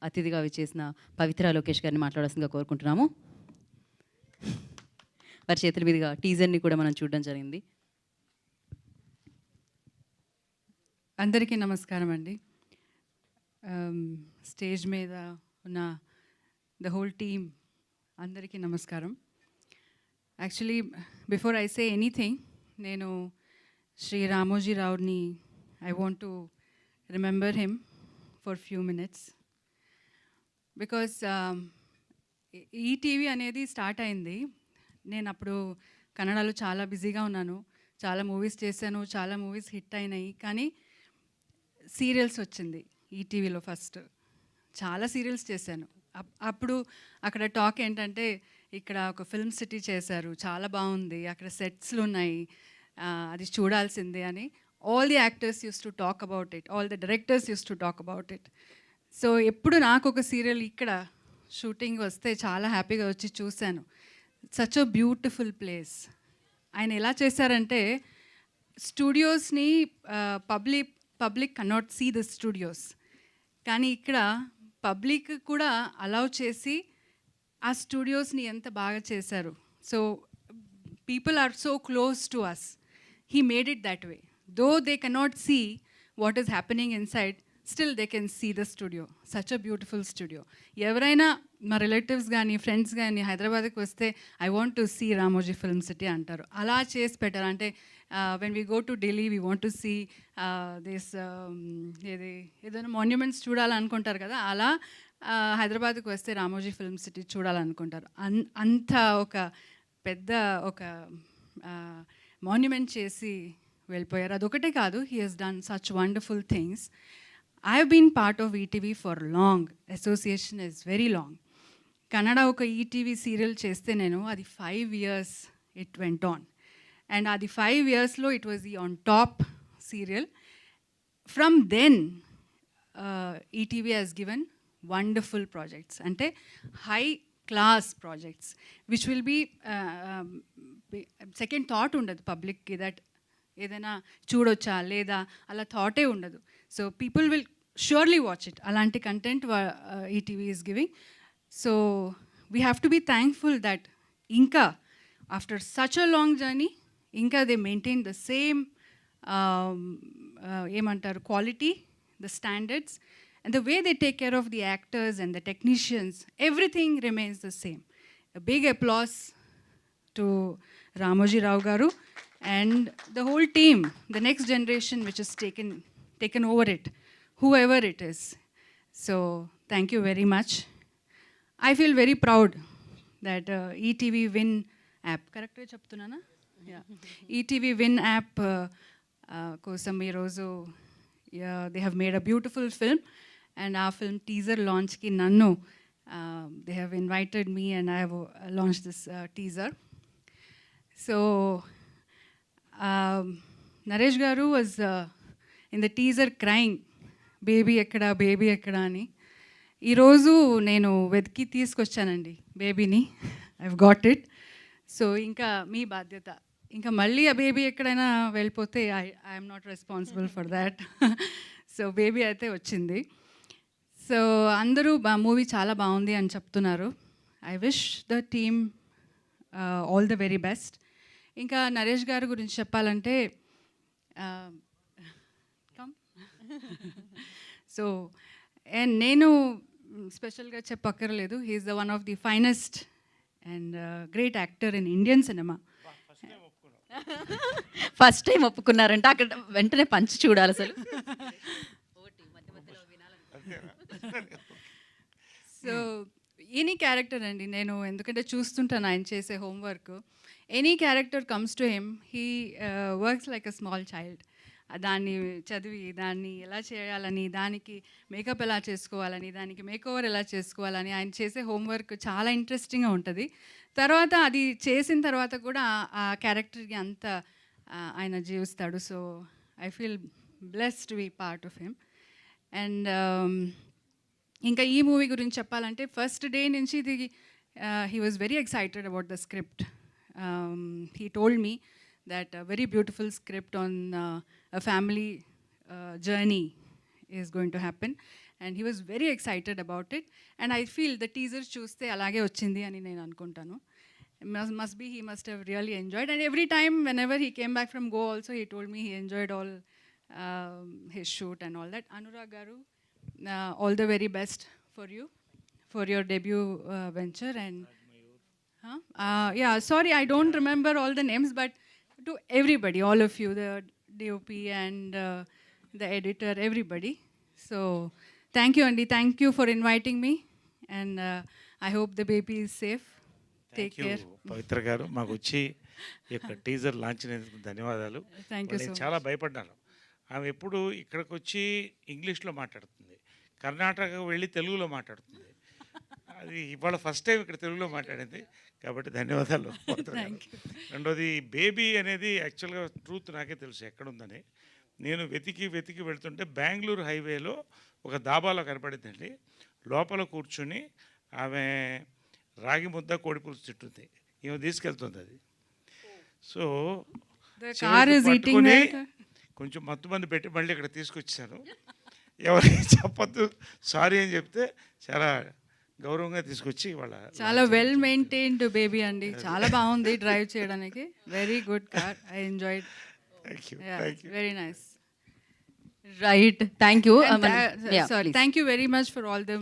అతిథిగా విచ్చేసిన పవిత్ర లోకేష్ గారిని మాట్లాడాల్సిందిగా కోరుకుంటున్నాము. వారి చేతుల మీదుగా టీజర్ని కూడా మనం చూడడం జరిగింది. అందరికీ నమస్కారం అండి. స్టేజ్ మీద ఉన్న ద హోల్ టీమ్ అందరికీ నమస్కారం. Actually before I say anything, నేను శ్రీ రామోజీ రావుని I want to remember him for few minutes. Because ETV అనేది స్టార్ట్ అయింది. నేను అప్పుడు కన్నడలో చాలా బిజీగా ఉన్నాను, చాలా మూవీస్ చేశాను, చాలా మూవీస్ హిట్ అయినాయి. కానీ సీరియల్స్ వచ్చింది ఈటీవీలో ఫస్ట్. చాలా సీరియల్స్ చేశాను. అప్పుడు అక్కడ టాక్ ఏంటంటే, ఇక్కడ ఒక ఫిల్మ్ సిటీ చేశారు, చాలా బాగుంది, అక్కడ సెట్స్లు ఉన్నాయి, అది చూడాల్సిందే అని all the actors use to talk about it, all the directors use to talk about it. So ఎప్పుడు నాకు ఒక సీరియల్ ఇక్కడ షూటింగ్ వస్తే చాలా హ్యాపీగా వచ్చి చూశాను. Such a beautiful place. ఆయన ఎలా చేశారంటే, స్టూడియోస్ని public cannot see the studios, కానీ ఇక్కడ పబ్లిక్ కూడా అలౌ చేసి ఆ స్టూడియోస్ని ఎంత బాగా చేశారు. So people are so close to us. He made it that way. Though they cannot see what is happening inside, still they can see the studio. Such a beautiful studio. ఎవరైనా మా relatives కానీ friends కానీ హైదరాబాద్కి వస్తే I want to see Ramoji film city అంటారు. అలా చేసి పెట్టారు. అంటే when we go to Delhi we want to see this ఏదైనా మాన్యుమెంట్స్ చూడాలనుకుంటారు కదా, అలా హైదరాబాద్కి వస్తే రామోజీ ఫిల్మ్ సిటీ చూడాలనుకుంటారు. అంత ఒక పెద్ద ఒక మాన్యుమెంట్ చేసి వెళ్ళిపోయారు. అదొకటే కాదు, he has done such wonderful things. I have been part of ETV for long. Association is very long. Kannada ఒక ఈటీవీ సీరియల్ చేస్తే నేను అది 5 years it went on. And అది 5 yearsలో it was the on top serial. From then ETV has given wonderful projects, అంటే high class projects which will be second thought ఉండదు పబ్లిక్కి, that ఏదైనా చూడొచ్చా లేదా అలా థాటే ఉండదు. So people will surely watch it. Alanti content ETV is giving. So we have to be thankful that Inka, after such a long journey, Inka they maintain the same quality, the standards, and the way they take care of the actors and the technicians, everything remains the same. A big applause to Ramoji Rao garu and the whole team, the next generation which has taken over it, whoever it is. So thank you very much. I feel very proud that ETV Win app, correct ga cheptunana? Yeah. ETV Win app kosam ee roju they have made a beautiful film, and our film teaser launch ki nannu they have invited me and I have launched this teaser. So Naresh garu was in the teaser crying, baby ఎక్కడా అని. ఈరోజు నేను వెతికి తీసుకొచ్చానండి బేబీని. I've got it. So ఇంకా మీ బాధ్యత. ఇంకా మళ్ళీ ఆ బేబీ ఎక్కడైనా వెళ్ళిపోతే I'm not responsible for that. So baby అయితే వచ్చింది. సో అందరూ మూవీ చాలా బాగుంది అని చెప్తున్నారు. I wish the team all the very best. ఇంకా నరేష్ గారి గురించి చెప్పాలంటే, సో అండ్ నేను స్పెషల్గా చెప్పక్కర్లేదు, he is the one of the finest and great actor in Indian cinema. First time ఒప్పుకున్నారంటే అక్కడ వెంటనే పంచి చూడాలి అసలు. సో ఎనీ క్యారెక్టర్ అండి, నేను ఎందుకంటే చూస్తుంటాను ఆయన చేసే homework. Any character comes to him, he works like a small child. దాన్ని చదివి దాన్ని ఎలా చేయాలని, దానికి మేకప్ ఎలా చేసుకోవాలని, దానికి మేకోవర్ ఎలా చేసుకోవాలని ఆయన చేసే హోంవర్క్ చాలా ఇంట్రెస్టింగ్గా ఉంటుంది. తర్వాత అది చేసిన తర్వాత కూడా ఆ క్యారెక్టర్కి అంత ఆయన జీవిస్తాడు. So I feel blessed to be part of him. And ఇంకా ఈ మూవీ గురించి చెప్పాలంటే, ఫస్ట్ డే నుంచి ఇది he was very excited about the script. He told me that a very beautiful script on a family journey is going to happen. And he was very excited about it and I feel the teaser చూస్తే అలాగే వచ్చింది అని నేను అనుకుంటాను. Must be he must have really enjoyed, and every time whenever he came back from Go also he told me he enjoyed all his shoot and all that. Anurag garu, all the very best for you for your debut venture. And yeah, sorry I don't remember all the names, but to everybody, all of you, the DOP and the editor, everybody. So thank you Andy, thank you for inviting me, and I hope the baby is safe. Take care. పవిత్ర గారు మాకు వచ్చి ఈ యొక్క teaser launch అయినందుకు ధన్యవాదాలు. Thank you so నేను much. చాలా భయపడ్డాను. ఆమె ఎప్పుడు ఇక్కడికి వచ్చి ఇంగ్లీష్లో మాట్లాడుతుంది, కర్ణాటక వెళ్ళి తెలుగులో మాట్లాడుతుంది. అది ఇవాళ ఫస్ట్ టైం ఇక్కడ తెలుగులో మాట్లాడింది కాబట్టి ధన్యవాదాలు పవిత్ర గారు. రెండోది బేబీ అనేది యాక్చువల్గా ట్రూత్ నాకే తెలుసు ఎక్కడుందని. నేను వెతికి వెళ్తుంటే బెంగళూరు హైవేలో ఒక దాబాలో కనపడిందండి. లోపల కూర్చుని ఆమె రాగి ముద్ద కోడి పులుసు తింటుంది, ఈమె తీసుకెళ్తుంది అది. So The car is eating that. కొంచెం మత్తు మంది పెట్టి మళ్ళీ ఇక్కడ తీసుకొచ్చాను. ఎవరికి చెప్పొద్దు సారీ అని చెప్తే చాలా గౌరవంగా తీసుకొచ్చి వాళ్ళ చాలా వెల్ మెయింటైన్డ్ బేబీ అండి, చాలా బాగుంది డ్రైవ్ చేయడానికి. Very good car, I enjoyed. Thank you very nice. Right, thank you. Sorry, thank you very much for all the